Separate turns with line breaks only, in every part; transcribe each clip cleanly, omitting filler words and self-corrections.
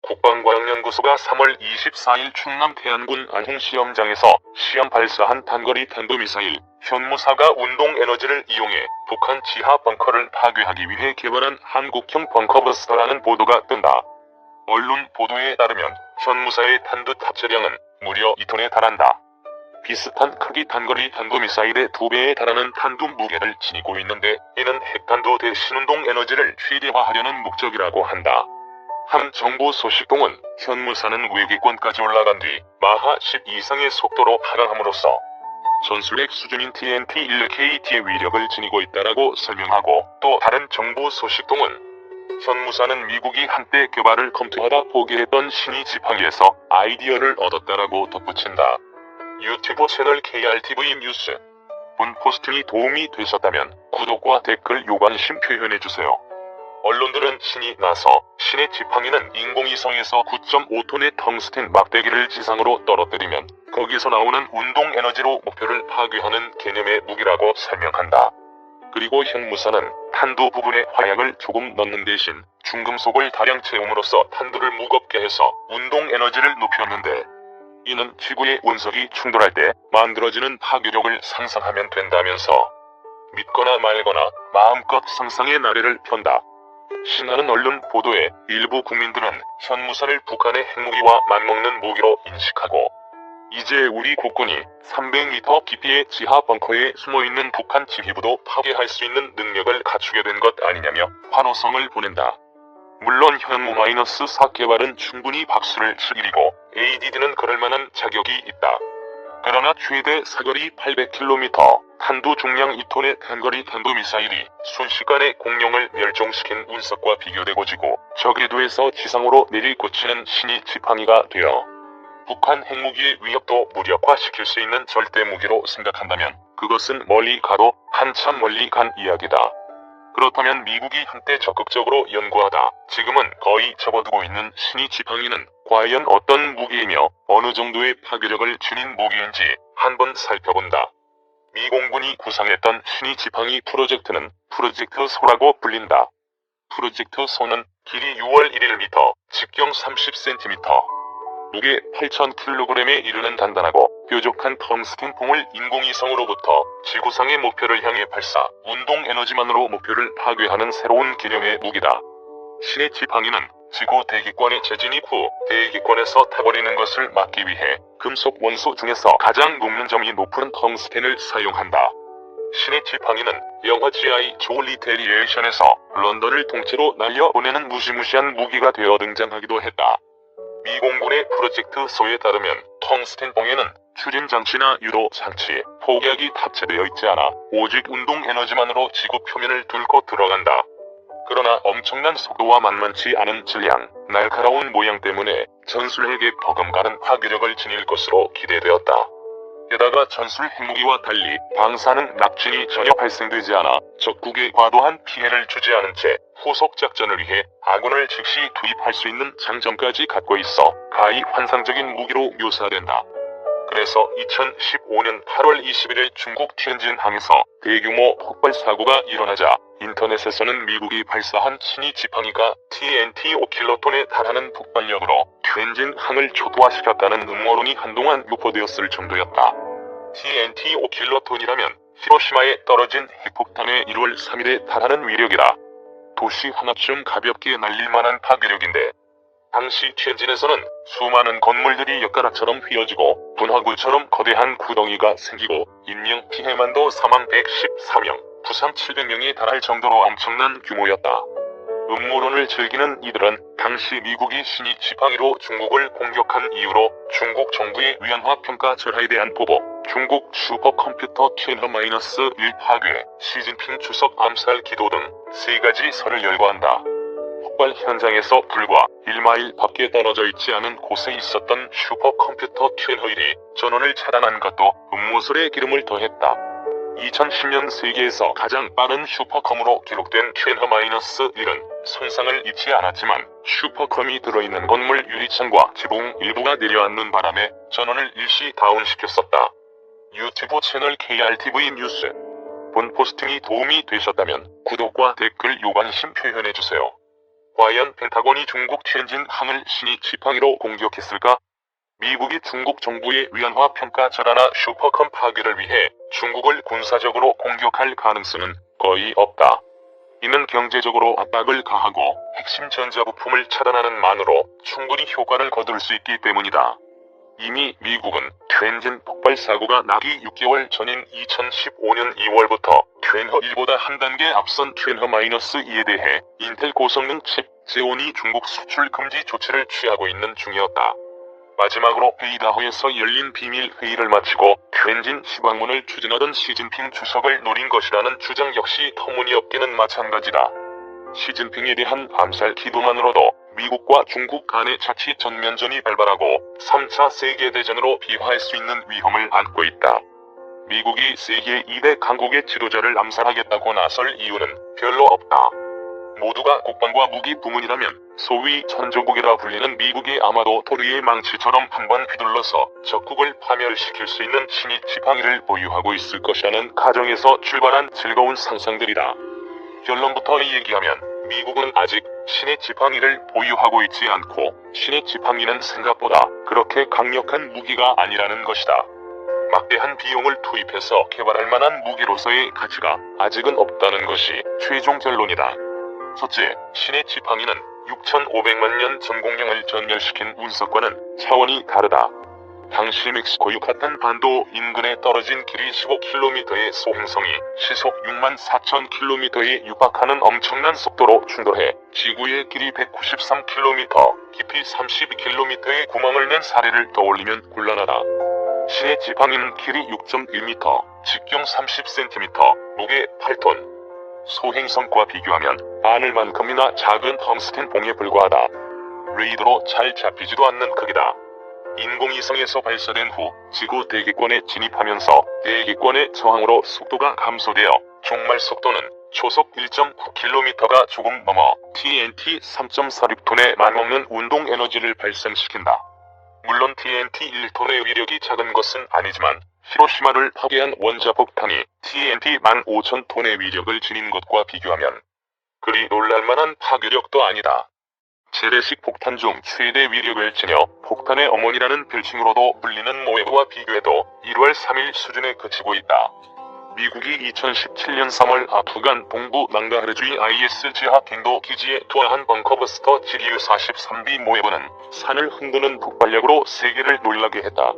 국방과학연구소가 3월 24일 충남 태안군 안흥시험장에서 시험 발사한 단거리 탄도미사일 현무사가 운동에너지를 이용해 북한 지하 벙커를 파괴하기 위해 개발한 한국형 벙커버스터라는 보도가 뜬다. 언론 보도에 따르면 현무사의 탄두 탑재량은 무려 2톤에 달한다. 비슷한 크기 단거리 탄도미사일의 2배에 달하는 탄두 무게를 지니고 있는데 이는 핵탄두 대신 운동에너지를 최대화하려는 목적이라고 한다. 한 정부 소식통은 현무사는 외계권까지 올라간 뒤 마하 10 이상의 속도로 하강함으로써 전술핵 수준인 TNT-1KT의 위력을 지니고 있다라고 설명하고, 또 다른 정부 소식통은 현무사는 미국이 한때 개발을 검토하다 포기했던 신의 지팡이에서 아이디어를 얻었다라고 덧붙인다. 유튜브 채널 KRTV 뉴스. 본 포스팅이 도움이 되셨다면 구독과 댓글 요관심 표현해주세요. 언론들은 신이 나서 신의 지팡이는 인공위성에서 9.5톤의 텅스텐 막대기를 지상으로 떨어뜨리면 거기서 나오는 운동에너지로 목표를 파괴하는 개념의 무기라고 설명한다. 그리고 현무사는 탄두 부분에 화약을 조금 넣는 대신 중금속을 다량 채움으로써 탄두를 무겁게 해서 운동에너지를 높였는데, 이는 지구의 운석이 충돌할 때 만들어지는 파괴력을 상상하면 된다면서 믿거나 말거나 마음껏 상상의 나래를 편다. 신하는 언론 보도에 일부 국민들은 현무사를 북한의 핵무기와 맞먹는 무기로 인식하고, 이제 우리 국군이 300m 깊이의 지하 벙커에 숨어있는 북한 지휘부도 파괴할 수 있는 능력을 갖추게 된 것 아니냐며 환호성을 보낸다. 물론 현무-4 개발은 충분히 박수를 칠 일이고 ADD는 그럴만한 자격이 있다. 그러나 최대 사거리 800km, 탄두 중량 2톤의 단거리 탄도미사일이 순식간에 공룡을 멸종시킨 운석과 비교되고 지고 저궤도에서 지상으로 내리꽂히는 신의 지팡이가 되어 북한 핵무기의 위협도 무력화시킬 수 있는 절대 무기로 생각한다면 그것은 멀리 가도 한참 멀리 간 이야기다. 그렇다면 미국이 한때 적극적으로 연구하다 지금은 거의 접어두고 있는 신의 지팡이는 과연 어떤 무기이며 어느 정도의 파괴력을 지닌 무기인지 한번 살펴본다. 미 공군이 구상했던 신의 지팡이 프로젝트는 프로젝트 소라고 불린다. 프로젝트 소는 길이 6월 1m, 직경 30cm, 무게 8,000kg에 이르는 단단하고 뾰족한 텅스텐 폼을 인공위성으로부터 지구상의 목표를 향해 발사, 운동에너지만으로 목표를 파괴하는 새로운 개념의 무기다. 신의 지팡이는 지구 대기권에 재진입 후 대기권에서 타버리는 것을 막기 위해 금속 원소 중에서 가장 녹는점이 높은 텅스텐을 사용한다. 신의 지팡이는 영화 G.I. 조 리테리에이션에서 런던을 통째로 날려보내는 무시무시한 무기가 되어 등장하기도 했다. 미 공군의 프로젝트 소에 따르면 텅스텐 봉에는 추진 장치나 유도 장치, 폭약이 탑재되어 있지 않아 오직 운동 에너지만으로 지구 표면을 뚫고 들어간다. 그러나 엄청난 속도와 만만치 않은 질량, 날카로운 모양 때문에 전술 핵에 버금가는 파괴력을 지닐 것으로 기대되었다. 게다가 전술 핵무기와 달리 방사능 낙진이 전혀 발생되지 않아 적국에 과도한 피해를 주지 않은 채 후속 작전을 위해 아군을 즉시 투입할 수 있는 장점까지 갖고 있어 가히 환상적인 무기로 묘사된다. 그래서 2015년 8월 21일 중국 티안진항에서 대규모 폭발 사고가 일어나자 인터넷에서는 미국이 발사한 신의 지팡이가 TNT 5킬로톤에 달하는 폭발력으로 티안진항을 초토화시켰다는 음모론이 한동안 유포되었을 정도였다. TNT 5킬로톤이라면 히로시마에 떨어진 핵폭탄의 1월 3일에 달하는 위력이다. 도시 하나쯤 가볍게 날릴 만한 파괴력인데, 당시 티안진에서는 수많은 건물들이 엿가락처럼 휘어지고 분화구처럼 거대한 구덩이가 생기고 인명 피해만도 사망 114명, 부상 700명에 달할 정도로 엄청난 규모였다. 음모론을 즐기는 이들은 당시 미국이 신의 지팡이로 중국을 공격한 이유로 중국 정부의 위안화 평가 절하에 대한 보복, 중국 슈퍼컴퓨터 티엔허-1 파괴, 시진핑 주석 암살 기도 등 세 가지 설을 열거한다. 폭발 현장에서 불과 1마일 밖에 떨어져 있지 않은 곳에 있었던 슈퍼컴퓨터 티엔허-1이 전원을 차단한 것도 음모설에 기름을 더했다. 2010년 세계에서 가장 빠른 슈퍼컴으로 기록된 티엔허-1은 손상을 입지 않았지만 슈퍼컴이 들어있는 건물 유리창과 지붕 일부가 내려앉는 바람에 전원을 일시 다운시켰었다. 유튜브 채널 KRTV 뉴스. 본 포스팅이 도움이 되셨다면 구독과 댓글 요관심 표현해주세요. 과연 펜타곤이 중국 티엔진 항을 신의 지팡이로 공격했을까? 미국이 중국 정부의 위안화 평가 절하나 슈퍼컴 파괴를 위해 중국을 군사적으로 공격할 가능성은 거의 없다. 이는 경제적으로 압박을 가하고 핵심 전자부품을 차단하는 만으로 충분히 효과를 거둘 수 있기 때문이다. 이미 미국은 티엔진 폭발 사고가 나기 6개월 전인 2015년 2월부터 티엔허1보다 한 단계 앞선 티엔허-2에 대해 인텔 고성능 칩 제온이 중국 수출 금지 조치를 취하고 있는 중이었다. 마지막으로 베이다호에서 열린 비밀 회의를 마치고 티엔진 시방문을 추진하던 시진핑 주석을 노린 것이라는 주장 역시 터무니없게는 마찬가지다. 시진핑에 대한 암살 기도만으로도 미국과 중국 간의 자칫 전면전이 발발하고 3차 세계대전으로 비화할 수 있는 위험을 안고 있다. 미국이 세계 2대 강국의 지도자를 암살하겠다고 나설 이유는 별로 없다. 모두가 국방과 무기 부문이라면 소위 천조국이라 불리는 미국이 아마도 토르의 망치처럼 한번 휘둘러서 적국을 파멸시킬 수 있는 신의 지팡이를 보유하고 있을 것이라는 가정에서 출발한 즐거운 상상들이다. 결론부터 얘기하면 미국은 아직 신의 지팡이를 보유하고 있지 않고 신의 지팡이는 생각보다 그렇게 강력한 무기가 아니라는 것이다. 막대한 비용을 투입해서 개발할 만한 무기로서의 가치가 아직은 없다는 것이 최종 결론이다. 첫째, 신의 지팡이는 6,500만 년 전공량을 전멸시킨 운석과는 차원이 다르다. 당시 멕시코 유카탄 반도 인근에 떨어진 길이 15km의 소행성이 시속 64,000km에 육박하는 엄청난 속도로 충돌해 지구의 길이 193km, 깊이 32km의 구멍을 낸 사례를 떠올리면 곤란하다. 신의 지팡이는 길이 6.1m, 직경 30cm, 무게 8톤. 소행성과 비교하면 바늘만큼이나 작은 텅스텐 봉에 불과하다. 레이더로 잘 잡히지도 않는 크기다. 인공위성에서 발사된 후 지구 대기권에 진입하면서 대기권의 저항으로 속도가 감소되어 종말 속도는 초속 1.9km가 조금 넘어 TNT 3.46톤에 맞먹는 운동 에너지를 발생시킨다. 물론 TNT 1톤의 위력이 작은 것은 아니지만 히로시마를 파괴한 원자폭탄이 TNT 15,000톤의 위력을 지닌 것과 비교하면 그리 놀랄만한 파괴력도 아니다. 재래식 폭탄 중 최대 위력을 지녀 폭탄의 어머니라는 별칭으로도 불리는 모에브와 비교해도 1월 3일 수준에 그치고 있다. 미국이 2017년 3월 아프간 동부 낭가하르주의 IS 지하 갱도 기지에 투하한 벙커버스터 지리유 43B 모에브는 산을 흔드는 폭발력으로 세계를 놀라게 했다.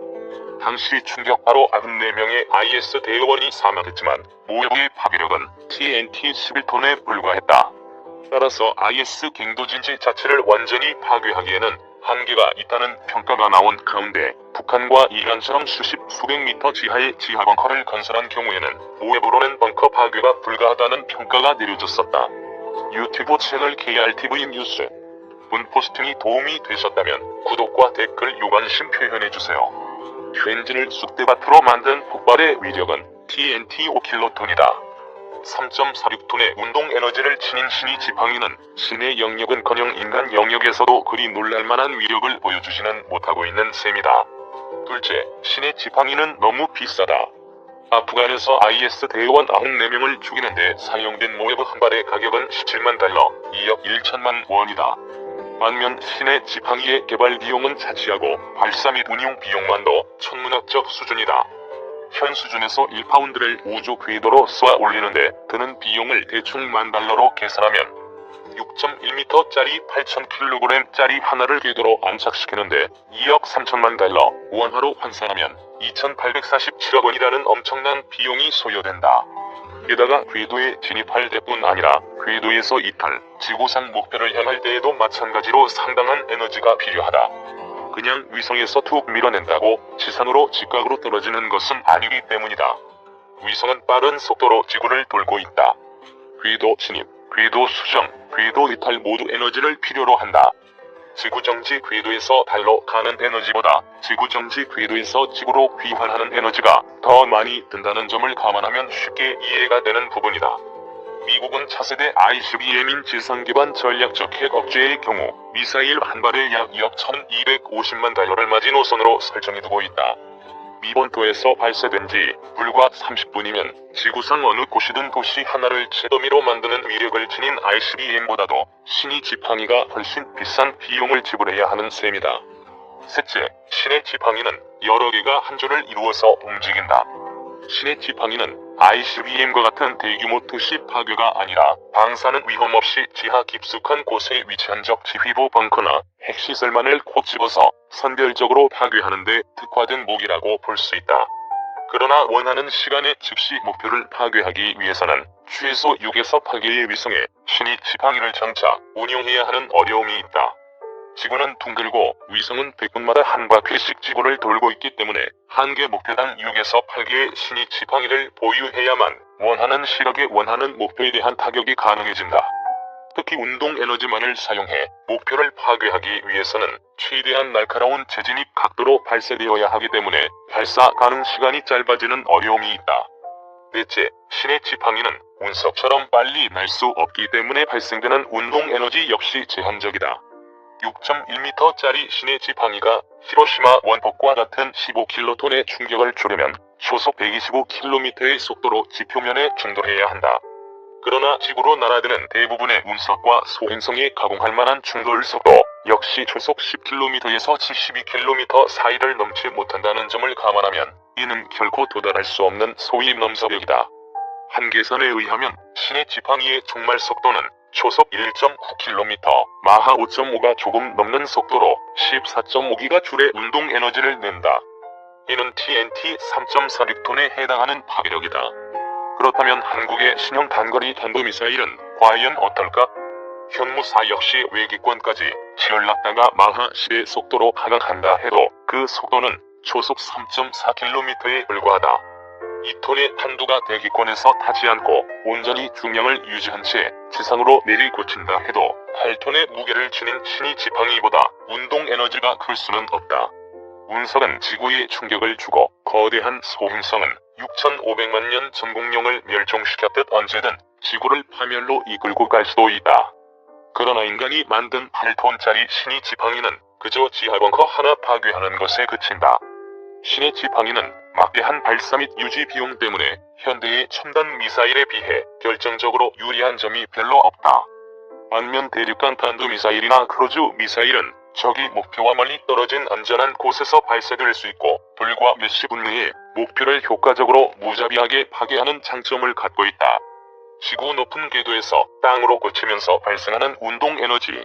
당시 충격파로 94명의 IS 대의원이 사망했지만 모에브의 파괴력은 TNT 11톤에 불과했다. 따라서 IS 갱도진지 자체를 완전히 파괴하기에는 한계가 있다는 평가가 나온 가운데 북한과 이란처럼 수백 미터 지하의 지하 벙커를 건설한 경우에는 모에브로는 벙커 파괴가 불가하다는 평가가 내려졌었다. 유튜브 채널 KRTV 뉴스. 본 포스팅이 도움이 되셨다면 구독과 댓글 요관심 표현해주세요. 티엔진을 쑥대밭으로 만든 폭발의 위력은 TNT 5킬로톤이다. 3.46톤의 운동 에너지를 지닌 신의 지팡이는 신의 영역은커녕 인간 영역에서도 그리 놀랄만한 위력을 보여주지는 못하고 있는 셈이다. 둘째, 신의 지팡이는 너무 비싸다. 아프간에서 IS 대의원 94명을 죽이는데 사용된 모에브 한 발의 가격은 17만 달러, 2억 1천만 원이다. 반면 신의 지팡이의 개발 비용은 자치하고 발사 및 운용 비용만도 천문학적 수준이다. 현 수준에서 1파운드를 우주 궤도로 쏘아 올리는데 드는 비용을 대충 $10,000로 계산하면 6.1m짜리 8,000kg짜리 하나를 궤도로 안착시키는데 2억 3천만 달러, 원화로 환산하면 2,847억 원이라는 엄청난 비용이 소요된다. 게다가 궤도에 진입할 때뿐 아니라 궤도에서 이탈, 지구상 목표를 향할 때에도 마찬가지로 상당한 에너지가 필요하다. 그냥 위성에서 툭 밀어낸다고 지상으로 직각으로 떨어지는 것은 아니기 때문이다. 위성은 빠른 속도로 지구를 돌고 있다. 궤도 진입, 궤도 수정, 궤도 이탈 모두 에너지를 필요로 한다. 지구정지 궤도에서 달로 가는 에너지보다 지구정지 궤도에서 지구로 귀환하는 에너지가 더 많이 든다는 점을 감안하면 쉽게 이해가 되는 부분이다. 미국은 차세대 ICBM인 지상기반 전략적 핵 억제의 경우 미사일 한 발에 약 2억 1,250만 달러를 마지노선으로 설정해두고 있다. 미 본토에서 발사된 지 불과 30분이면 지구상 어느 곳이든 도시 하나를 잿더미로 만드는 위력을 지닌 ICBM보다도 신의 지팡이가 훨씬 비싼 비용을 지불해야 하는 셈이다. 셋째, 신의 지팡이는 여러 개가 한 줄을 이루어서 움직인다. 신의 지팡이는 ICBM과 같은 대규모 도시 파괴가 아니라 방사능 위험 없이 지하 깊숙한 곳에 위치한 적 지휘부 벙커나 핵시설만을 콕 집어서 선별적으로 파괴하는 데 특화된 무기라고 볼 수 있다. 그러나 원하는 시간에 즉시 목표를 파괴하기 위해서는 최소 6에서 8개의 위성에 신의 지팡이를 장착, 운용해야 하는 어려움이 있다. 지구는 둥글고 위성은 100분마다 한 바퀴씩 지구를 돌고 있기 때문에 한 개 목표당 6에서 8개의 신의 지팡이를 보유해야만 원하는 시각에 원하는 목표에 대한 타격이 가능해진다. 특히 운동 에너지만을 사용해 목표를 파괴하기 위해서는 최대한 날카로운 재진입 각도로 발사되어야 하기 때문에 발사 가능 시간이 짧아지는 어려움이 있다. 넷째, 신의 지팡이는 운석처럼 빨리 날 수 없기 때문에 발생되는 운동 에너지 역시 제한적이다. 6.1m짜리 신의 지팡이가 히로시마 원폭과 같은 15킬로톤의 충격을 주려면 초속 125km의 속도로 지표면에 충돌해야 한다. 그러나 지구로 날아드는 대부분의 운석과 소행성에 가공할 만한 충돌 속도 역시 초속 10km에서 72km 사이를 넘지 못한다는 점을 감안하면 이는 결코 도달할 수 없는 소위 넘사벽이다. 한계선에 의하면 신의 지팡이의 종말 속도는 초속 1.9km, 마하 5.5가 조금 넘는 속도로 14.5기가 줄의 운동 에너지를 낸다. 이는 TNT 3.46톤에 해당하는 파괴력이다. 그렇다면 한국의 신형 단거리 탄도미사일은 과연 어떨까? 현무사 역시 외기권까지 치열났다가 마하 10의 속도로 하강한다 해도 그 속도는 초속 3.4km에 불과하다. 2톤의 탄두가 대기권에서 타지 않고 온전히 중량을 유지한 채 지상으로 내리꽂힌다 해도 8톤의 무게를 지닌 신의 지팡이보다 운동 에너지가 클 수는 없다. 운석은 지구에 충격을 주고 거대한 소행성은 6,500만 년 전공룡을 멸종시켰듯 언제든 지구를 파멸로 이끌고 갈 수도 있다. 그러나 인간이 만든 8톤짜리 신의 지팡이는 그저 지하벙커 하나 파괴하는 것에 그친다. 신의 지팡이는 막대한 발사 및 유지 비용 때문에 현대의 첨단 미사일에 비해 결정적으로 유리한 점이 별로 없다. 반면 대륙간 탄도미사일이나 크루즈 미사일은 적이 목표와 멀리 떨어진 안전한 곳에서 발사될 수 있고 불과 몇십 분 내에 목표를 효과적으로 무자비하게 파괴하는 장점을 갖고 있다. 지구 높은 궤도에서 땅으로 꽂히면서 발생하는 운동 에너지.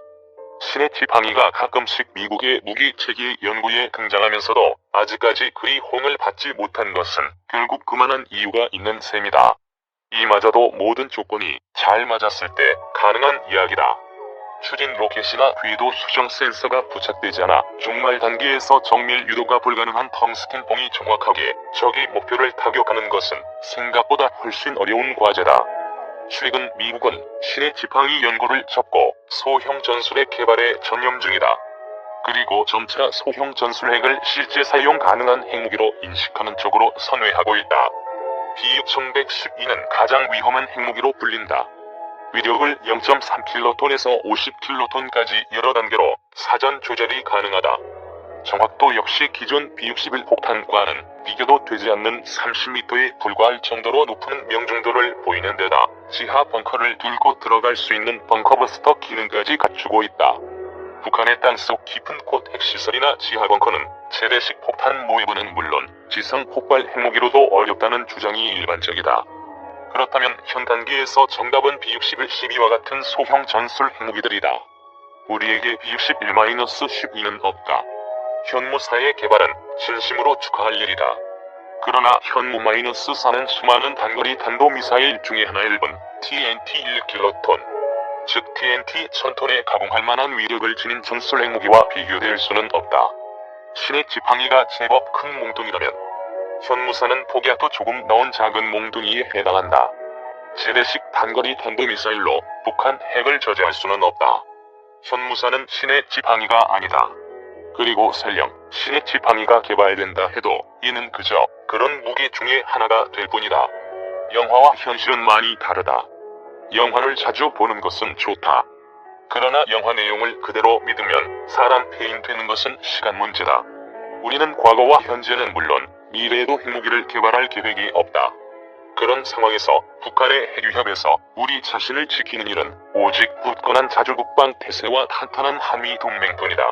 신의 지팡이가 가끔씩 미국의 무기체계 연구에 등장하면서도 아직까지 그리 호응을 받지 못한 것은 결국 그만한 이유가 있는 셈이다. 이마저도 모든 조건이 잘 맞았을 때 가능한 이야기다. 추진 로켓이나 궤도 수정 센서가 부착되지 않아 종말 단계에서 정밀 유도가 불가능한 텅스텐 봉이 정확하게 적의 목표를 타격하는 것은 생각보다 훨씬 어려운 과제다. 최근 미국은 신의 지팡이 연구를 접고 소형 전술핵 개발에 전념 중이다. 그리고 점차 소형 전술핵을 실제 사용 가능한 핵무기로 인식하는 쪽으로 선회하고 있다. B6112는 가장 위험한 핵무기로 불린다. 위력을 0.3킬로톤에서 50킬로톤까지 여러 단계로 사전 조절이 가능하다. 정확도 역시 기존 B61 폭탄과는 비교도 되지 않는 30m에 불과할 정도로 높은 명중도를 보이는 데다 지하 벙커를 뚫고 들어갈 수 있는 벙커버스터 기능까지 갖추고 있다. 북한의 땅속 깊은 곳 핵시설이나 지하 벙커는 재래식 폭탄 모의고는 물론 지상 폭발 핵무기로도 어렵다는 주장이 일반적이다. 그렇다면 현 단계에서 정답은 B61-12와 같은 소형 전술 핵무기들이다. 우리에게 B61-12는 없다. 현무사의 개발은 진심으로 축하할 일이다. 그러나 현무-4는 수많은 단거리 탄도미사일 중에 하나일 뿐 TNT 1킬로톤, 즉 TNT 1000톤에 가공할 만한 위력을 지닌 전술 핵무기와 비교될 수는 없다. 신의 지팡이가 제법 큰 몽둥이라면 현무사는 폭약도 조금 넣은 작은 몽둥이에 해당한다. 재래식 단거리 탄도미사일로 북한 핵을 저지할 수는 없다. 현무사는 신의 지팡이가 아니다. 그리고 설령 신의 지팡이가 개발된다 해도 이는 그저 그런 무기 중에 하나가 될 뿐이다. 영화와 현실은 많이 다르다. 영화를 자주 보는 것은 좋다. 그러나 영화 내용을 그대로 믿으면 사람 폐인 되는 것은 시간 문제다. 우리는 과거와 현재는 물론 미래에도 핵무기를 개발할 계획이 없다. 그런 상황에서 북한의 핵위협에서 우리 자신을 지키는 일은 오직 굳건한 자주국방 태세와 탄탄한 한미 동맹뿐이다.